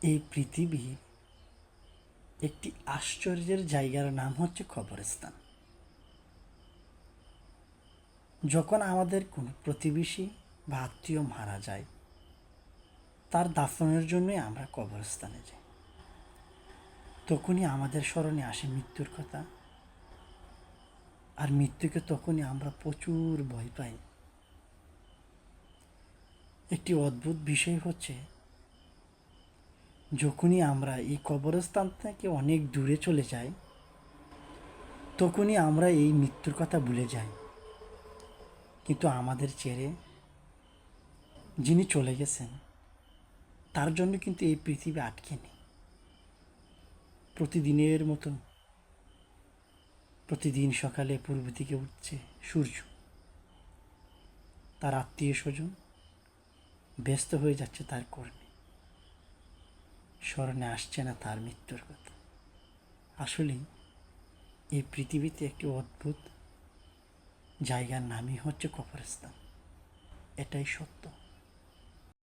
এই পৃথিবীর একটি আশ্চর্যের জায়গার নাম হচ্ছে কবরস্থান। যখন আমাদের কোনো প্রতিবেশী বা আত্মীয় মারা যায়, তার দাফনের জন্যই আমরা কবরস্থানে যাই। তখনই আমাদের স্মরণে আসে মৃত্যুর কথা, আর মৃত্যুকে তখনই আমরা প্রচুর ভয় পাই। একটি অদ্ভুত বিষয় হচ্ছে, যখনই আমরা এই কবরস্থান থেকে অনেক দূরে চলে যাই, তখনই আমরা এই মৃত্যুর কথা ভুলে যাই। কিন্তু আমাদের ছেড়ে যিনি চলে গেছেন, তার জন্য কিন্তু এই পৃথিবী আটকে নেই। প্রতিদিনের মতো প্রতিদিন সকালে পূর্ব দিকে উঠছে সূর্য, তার আত্মীয় স্বজন ব্যস্ত হয়ে যাচ্ছে তার কর্মে, স্মরণে আসছে না তার মৃত্যুর কথা। আসলেই এই পৃথিবীতে একটি অদ্ভুত জায়গার নামই হচ্ছে কবরস্থান। এটাই সত্য।